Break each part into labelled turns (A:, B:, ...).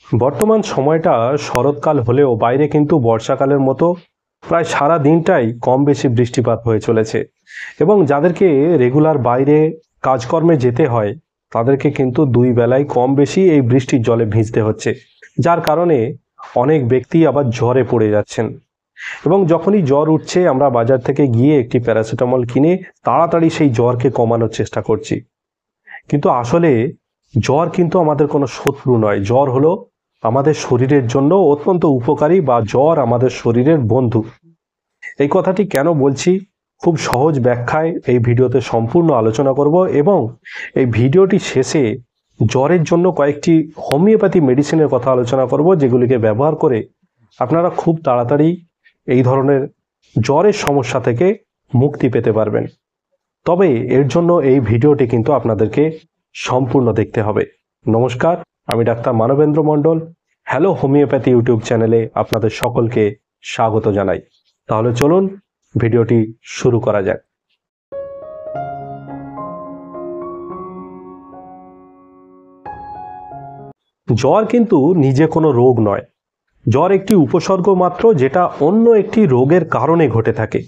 A: বর্তমান সময়টা শরৎকাল হলেও বাইরে কিন্তু বর্ষাকালের মতো প্রায় সারা দিনটাই কম বেশি বৃষ্টিপাত হয়ে চলেছে এবং যাদেরকে রেগুলার বাইরে কাজকর্মে যেতে হয় তাদেরকে কিন্তু দুই বেলায় কম বেশি এই বৃষ্টির জলে ভিজতে হচ্ছে, যার কারণে অনেক ব্যক্তি আবার জ্বরে পড়ে যাচ্ছেন। এবং যখনই জ্বর উঠছে আমরা বাজার থেকে গিয়ে একটি প্যারাসিটামল কিনে তাড়াতাড়ি সেই জ্বরকে কমানোর চেষ্টা করছি, কিন্তু আসলে জ্বর কিন্তু আমাদের কোনো শত্রু নয়। জ্বর হলো আমাদের শরীরের জন্য অত্যন্ত উপকারী, বা জ্বর আমাদের শরীরের বন্ধু। এই কথাটি কেন বলছি খুব সহজ ব্যাখ্যায় এই ভিডিওতে সম্পূর্ণ আলোচনা করব, এবং এই ভিডিওটি শেষে জ্বরের জন্য কয়েকটি হোমিওপ্যাথি মেডিসিনের কথা আলোচনা করব, যেগুলিকে ব্যবহার করে আপনারা খুব তাড়াতাড়ি এই ধরনের জ্বরের সমস্যা থেকে মুক্তি পেতে পারবেন। তবে এর জন্য এই ভিডিওটি কিন্তু আপনাদেরকে সম্পূর্ণ দেখতে হবে। নমস্কার, আমি ডাক্তার মানবেন্দ্র মণ্ডল। হ্যালো হোমিওপ্যাথি ইউটিউব চ্যানেলে আপনাদের সকলকে স্বাগত জানাই। তাহলে চলুন ভিডিওটি শুরু করা যাক। জ্বর কিন্তু নিজে কোনো রোগ নয়। জ্বর একটি উপসর্গ মাত্র, যেটা অন্য একটি রোগের কারণে ঘটে থাকে।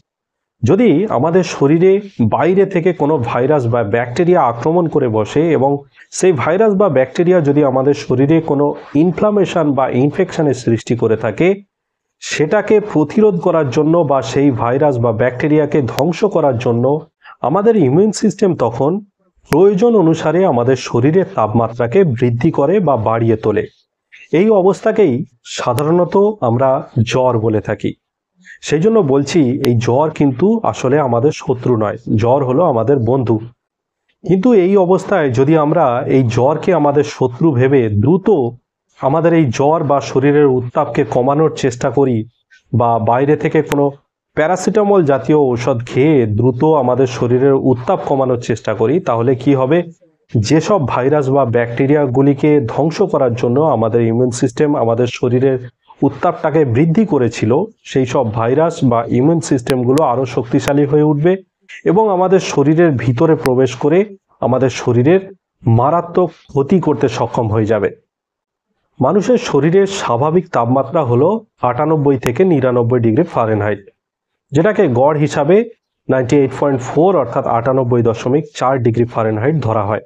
A: যদি আমাদের শরীরে বাইরে থেকে কোনো ভাইরাস বা ব্যাকটেরিয়া আক্রমণ করে বসে এবং সেই ভাইরাস বা ব্যাকটেরিয়া যদি আমাদের শরীরে কোনো ইনফ্লামেশন বা ইনফেকশনের সৃষ্টি করে থাকে, সেটাকে প্রতিরোধ করার জন্য বা সেই ভাইরাস বা ব্যাকটেরিয়াকে ধ্বংস করার জন্য আমাদের ইমিউন সিস্টেম তখন প্রয়োজন অনুসারে আমাদের শরীরের তাপমাত্রাকে বৃদ্ধি করে বা বাড়িয়ে তোলে। এই অবস্থাকেই সাধারণত আমরা জ্বর বলে থাকি। সেই জন্য বলছি, এই জ্বর কিন্তু আসলে আমাদের শত্রু নয়, জ্বর হলো আমাদের বন্ধু। কিন্তু এই অবস্থায় যদি আমরা এই জ্বরকে আমাদের শত্রু ভেবে দ্রুত আমাদের এই জ্বর বা শরীরের উত্তাপকে কমানোর চেষ্টা করি, বা বাইরে থেকে কোনো প্যারাসিটামল জাতীয় ঔষধ খেয়ে দ্রুত আমাদের শরীরের উত্তাপ কমানোর চেষ্টা করি, তাহলে কি হবে? যেসব ভাইরাস বা ব্যাকটেরিয়াগুলিকে ধ্বংস করার জন্য আমাদের ইমিউন সিস্টেম আমাদের শরীরের উত্তাপটাকে বৃদ্ধি করেছিল, সেই সব ভাইরাস বা ইমিউন সিস্টেমগুলো আরও শক্তিশালী হয়ে উঠবে এবং আমাদের শরীরের ভিতরে প্রবেশ করে আমাদের শরীরের মারাত্মক ক্ষতি করতে সক্ষম হয়ে যাবে। মানুষের শরীরের স্বাভাবিক তাপমাত্রা হলো 98 থেকে 99 ডিগ্রি ফারেনহাইট, যেটাকে গড় হিসাবে 98.4 অর্থাৎ 98.4 ডিগ্রি ফারেনহাইট ধরা হয়।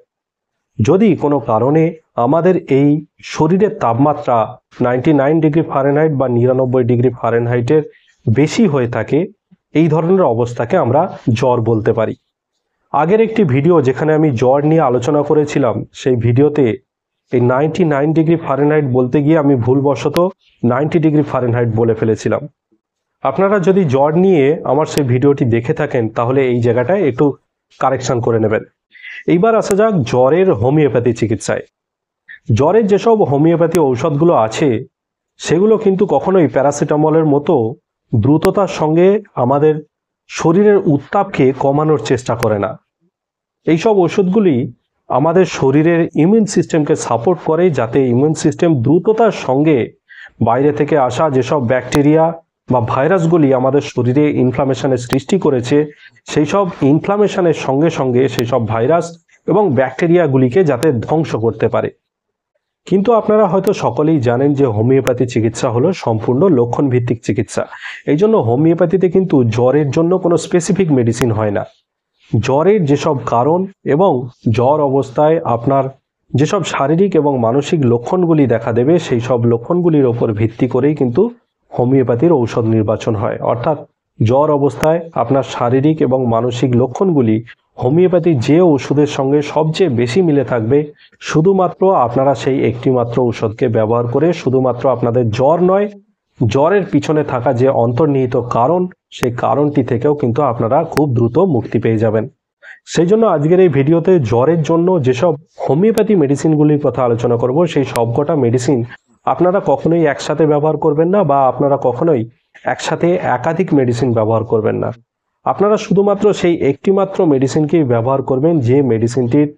A: যদি কোনো কারণে আমাদের এই শরীরের তাপমাত্রা 99 ডিগ্রি ফারেনহাইট বা 99 ডিগ্রি ফারেনহাইটের বেশি হয়ে থাকে, এই ধরনের অবস্থাকে আমরা জ্বর বলতে পারি। আগের একটি ভিডিও যেখানে আমি জ্বর নিয়ে আলোচনা করেছিলাম, সেই ভিডিওতে এই 99 ডিগ্রি ফারেনহাইট বলতে গিয়ে আমি ভুলবশত 90 ডিগ্রি ফারেনহাইট বলে ফেলেছিলাম। আপনারা যদি জ্বর নিয়ে আমার সেই ভিডিওটি দেখে থাকেন, তাহলে এই জায়গাটায় একটু কারেকশন করে নেবেন। এইবার আসা যাক জ্বরের হোমিওপ্যাথি চিকিৎসায়। জ্বরের যেসব হোমিওপ্যাথি ঔষধগুলো আছে, সেগুলো কিন্তু কখনোই প্যারাসিটামলের মতো দ্রুততার সঙ্গে আমাদের শরীরের উত্তাপকে কমানোর চেষ্টা করে না। এইসব ওষুধগুলি আমাদের শরীরের ইমিউন সিস্টেমকে সাপোর্ট করে, যাতে ইমিউন সিস্টেম দ্রুততার সঙ্গে বাইরে থেকে আসা যেসব ব্যাকটেরিয়া বা ভাইরাসগুলি আমাদের শরীরে ইনফ্লামেশনের সৃষ্টি করেছে, সেই সব ইনফ্লামেশনের সঙ্গে সঙ্গে সেই সব ভাইরাস এবং ব্যাকটেরিয়াগুলিকে যাতে ধ্বংস করতে পারে। কিন্তু আপনারা হয়তো সকলেই জানেন যে হোমিওপ্যাথি চিকিৎসা হলো সম্পূর্ণ লক্ষণ ভিত্তিক চিকিৎসা। এই জন্য হোমিওপ্যাথিতে কিন্তু জ্বরের জন্য কোনো স্পেসিফিক মেডিসিন হয় না। জ্বরের যেসব কারণ এবং জ্বর অবস্থায় আপনার যেসব শারীরিক এবং মানসিক লক্ষণগুলি দেখা দেবে, সেই সব লক্ষণগুলির ওপর ভিত্তি করেই কিন্তু হোমিওপ্যাথির ঔষধ নির্বাচন হয়। অর্থাৎ জ্বর অবস্থায় আপনার শারীরিক এবং মানসিক লক্ষণগুলি হোমিওপ্যাথি যে ওষুধের সঙ্গে সবচেয়ে বেশি মিলে থাকবে, শুধুমাত্র আপনারা সেই একটি মাত্র ঔষধকে ব্যবহার করে শুধুমাত্র আপনাদের জ্বর নয়, জ্বরের পিছনে থাকা যে অন্তর্নিহিত কারণ, সেই কারণটি থেকেও কিন্তু আপনারা খুব দ্রুত মুক্তি পেয়ে যাবেন। সেই জন্য আজকের এই ভিডিওতে জ্বরের জন্য যেসব হোমিওপ্যাথি মেডিসিনগুলির কথা আলোচনা করব, সেই সবকটা মেডিসিন আপনারা কখনোই একসাথে ব্যবহার করবেন না, বা আপনারা কখনোই একসাথে একাধিক মেডিসিন ব্যবহার করবেন না। আপনারা শুধুমাত্র সেই একটি মাত্র মেডিসিনকেই ব্যবহার করবেন, যে মেডিসিনটির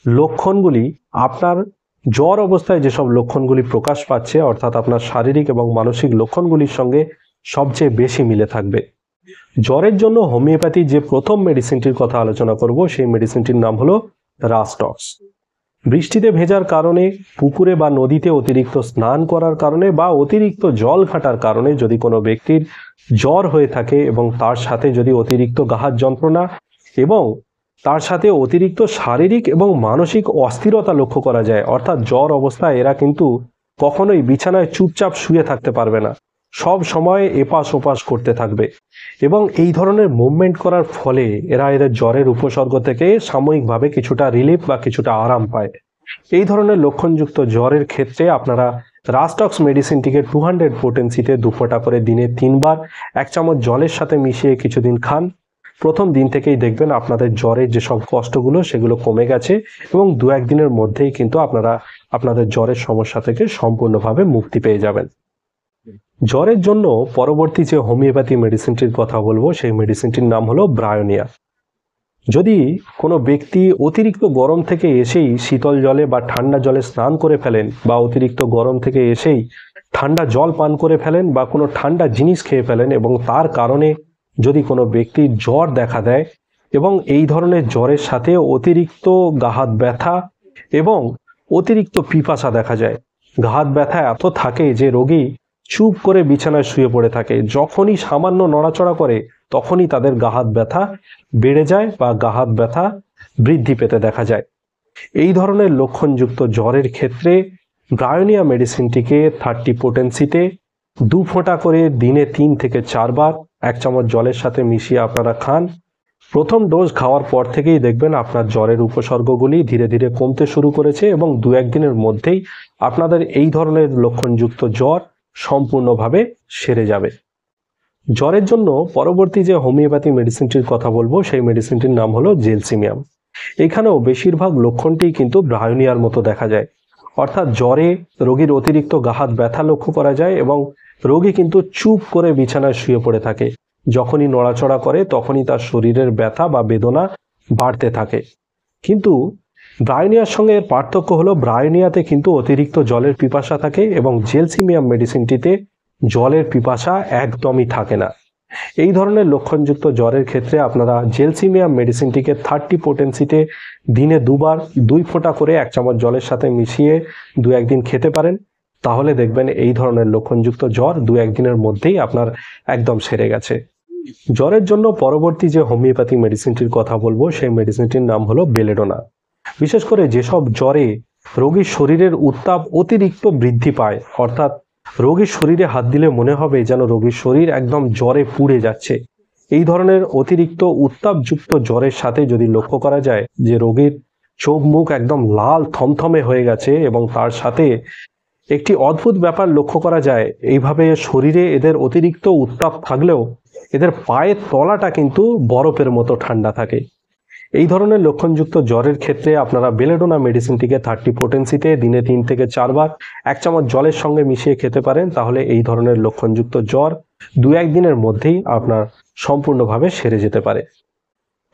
A: লক্ষণগুলি আপনার জ্বর অবস্থায় যেসব লক্ষণগুলি প্রকাশ পাচ্ছে, অর্থাৎ আপনার শারীরিক এবং মানসিক লক্ষণগুলির সঙ্গে সবচেয়ে বেশি মিলে থাকবে। জ্বরের জন্য হোমিওপ্যাথি যে প্রথম মেডিসিনটির কথা আলোচনা করব, সেই মেডিসিনটির নাম হলো রাস্টক্স। বৃষ্টিতে ভেজার কারণে, পুকুরে বা নদীতে অতিরিক্ত স্নান করার কারণে বা অতিরিক্ত জল ঘাটার কারণে যদি কোনো ব্যক্তির জ্বর হয়ে থাকে এবং তার সাথে যদি অতিরিক্ত গাহাত যন্ত্রণা এবং তার সাথে অতিরিক্ত শারীরিক এবং মানসিক অস্থিরতা লক্ষ্য করা যায়, অর্থাৎ জ্বর অবস্থায় এরা কিন্তু কখনোই বিছানায় চুপচাপ শুয়ে থাকতে পারবে না, সব সময় এপাশ ওপাশ করতে থাকবে এবং এই ধরনের মুভমেন্ট করার ফলে এরা এদের জ্বরের উপসর্গ থেকে সাময়িকভাবে কিছুটা রিলিফ বা কিছুটা আরাম পায়। এই ধরনের লক্ষণযুক্ত জ্বরের ক্ষেত্রে আপনারা রাস্টক্স মেডিসিনটিকে 200 পোটেন্সিতে 2 ফোঁটা করে দিনে 3 বার 1 চামচ জলের সাথে মিশিয়ে কিছুদিন খান। প্রথম দিন থেকেই দেখবেন আপনাদের জ্বরের যেসব কষ্টগুলো সেগুলো কমে গেছে এবং 2-1 দিনের মধ্যেই কিন্তু আপনারা আপনাদের জ্বরের সমস্যা থেকে সম্পূর্ণভাবে মুক্তি পেয়ে যাবেন। জ্বরের জন্য পরবর্তী যে হোমিওপ্যাথি মেডিসিনটির কথা বলবো সেই মেডিসিনটির নাম হলো ব্রায়োনিয়া। যদি কোনো ব্যক্তি অতিরিক্ত গরম থেকে এসেই শীতল জলে বা ঠান্ডা জলে স্নান করে ফেলেন বা অতিরিক্ত গরম থেকে এসেই ঠান্ডা জল পান করে ফেলেন বা কোনো ঠান্ডা জিনিস খেয়ে ফেলেন এবং তার কারণে যদি কোনো ব্যক্তির জ্বর দেখা দেয় এবং এই ধরনের জ্বরের সাথে অতিরিক্ত গাহাত ব্যথা এবং অতিরিক্ত পিপাসা দেখা যায়, গাহাত ব্যথা এত থাকে যে রোগী চুপ করে বিছানায় শুয়ে পড়ে থাকে, যখনই সামান্য নড়াচড়া করে তখনই তাদের গাহাত ব্যথা বেড়ে যায় বা গাহাত ব্যথা বৃদ্ধি পেতে দেখা যায়। এই ধরনের লক্ষণযুক্ত জ্বরের ক্ষেত্রে ব্রায়োনিয়া মেডিসিনটিকে 30 পোটেন্সিতে 2 ফোঁটা করে দিনে 3 থেকে 4 বার 1 চামচ জলের সাথে মিশিয়ে আপনারা খান। প্রথম ডোজ খাওয়ার পর থেকেই দেখবেন আপনার জ্বরের উপসর্গগুলি ধীরে ধীরে কমতে শুরু করেছে এবং 2-1 দিনের মধ্যেই আপনাদের এই ধরনের লক্ষণযুক্ত জ্বর সম্পূর্ণভাবে সেরে যাবে। জ্বরের জন্য পরবর্তী যে হোমিওপ্যাথি মেডিসিনটির কথা বলবো সেই মেডিসিনটির নাম হলো জেলসিমিয়াম। এখানেও বেশিরভাগ লক্ষণটি কিন্তু ব্রায়োনিয়ার মতো দেখা যায়, অর্থাৎ জ্বরে রোগীর অতিরিক্ত গাহাত ব্যথা লক্ষ্য করা যায় এবং রোগী কিন্তু চুপ করে বিছানায় শুয়ে পড়ে থাকে, যখনই নড়াচড়া করে তখনই তার শরীরের ব্যথা বা বেদনা বাড়তে থাকে। কিন্তু ব্রায়োনিয়ার সঙ্গে এর পার্থক্য হলো ব্রায়োনিয়াতে কিন্তু অতিরিক্ত জলের পিপাসা থাকে এবং জেলসিমিয়াম মেডিসিনটিতে জলের পিপাসা একদমই থাকে না। এই ধরনের লক্ষণযুক্ত জ্বরের ক্ষেত্রে আপনারা জেলসিমিয়াম মেডিসিনটিকে 30 পোটেন্সিতে দিনে 2 বার 2 ফোঁটা করে 1 চামচ জলের সাথে মিশিয়ে 2-1 দিন খেতে পারেন, তাহলে দেখবেন এই ধরনের লক্ষণযুক্ত জ্বর 2-1 দিনের মধ্যেই আপনার একদম সেরে গেছে। জ্বরের জন্য পরবর্তী যে হোমিওপ্যাথি মেডিসিনটির কথা বলবো সেই মেডিসিনটির নাম হলো বেলেডোনা। বিশেষ করে যেসব জ্বরে রোগীর শরীরের উত্তাপ অতিরিক্ত বৃদ্ধি পায়, অর্থাৎ রোগীর শরীরে হাত দিলে মনে হবে যেন রোগীর শরীর একদম জ্বরে পুড়ে যাচ্ছে, এই ধরনের অতিরিক্ত উত্তাপযুক্ত জ্বরের সাথে যদি লক্ষ্য করা যায় যে রোগীর চোখ মুখ একদম লাল থমথমে হয়ে গেছে এবং তার সাথে একটি অদ্ভুত ব্যাপার লক্ষ্য করা যায়, এইভাবে শরীরে এদের অতিরিক্ত উত্তাপ থাকলেও এদের পায়ের তলাটা কিন্তু বরফের মতো ঠান্ডা থাকে, এই ধরনের লক্ষণযুক্ত জ্বরের ক্ষেত্রে আপনারা বেলেডোনা মেডিসিনটিকে 30 পোটেন্সিতে দিনে 3 থেকে 4 বার 1 চামচ জলের সঙ্গে মিশিয়ে খেতে পারেন, তাহলে এই ধরনের লক্ষণযুক্ত জ্বর 2-1 দিনের মধ্যেই আপনার সম্পূর্ণভাবে সেরে যেতে পারে।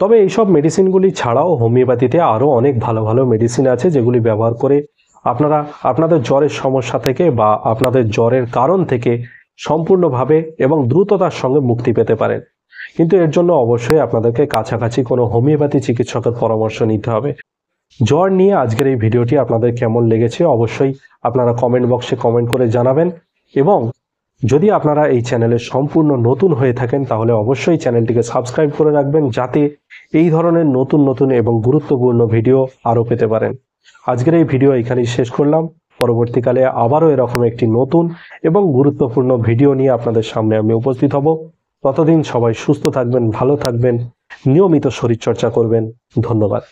A: তবে এইসব মেডিসিনগুলি ছাড়াও হোমিওপ্যাথিতে আরও অনেক ভালো ভালো মেডিসিন আছে যেগুলি ব্যবহার করে আপনারা আপনাদের জ্বরের সমস্যা থেকে বা আপনাদের জ্বরের কারণ থেকে সম্পূর্ণভাবে এবং দ্রুততার সঙ্গে মুক্তি পেতে পারেন। কিন্তু এর জন্য অবশ্যই আপনাদেরকে কাছাকাছি কোনো হোমিওপ্যাথি চিকিৎসকের পরামর্শ নিতে হবে। জ্বর নিয়ে আজকের এই ভিডিওটি আপনাদের কেমন লেগেছে অবশ্যই আপনারা কমেন্ট বক্সে কমেন্ট করে জানাবেন এবং যদি আপনারা এই চ্যানেলে সম্পূর্ণ নতুন হয়ে থাকেন তাহলে অবশ্যই চ্যানেলটিকে সাবস্ক্রাইব করে রাখবেন যাতে এই ধরনের নতুন নতুন এবং গুরুত্বপূর্ণ ভিডিও আরও পেতে পারেন। আজকের এই ভিডিও এখানেই শেষ করলাম। পরবর্তীকালে আবারও এরকম একটি নতুন এবং গুরুত্বপূর্ণ ভিডিও নিয়ে আপনাদের সামনে আমি উপস্থিত হব। ততদিন সবাই সুস্থ থাকবেন, ভালো থাকবেন, নিয়মিত শরীরচর্চা করবেন। ধন্যবাদ।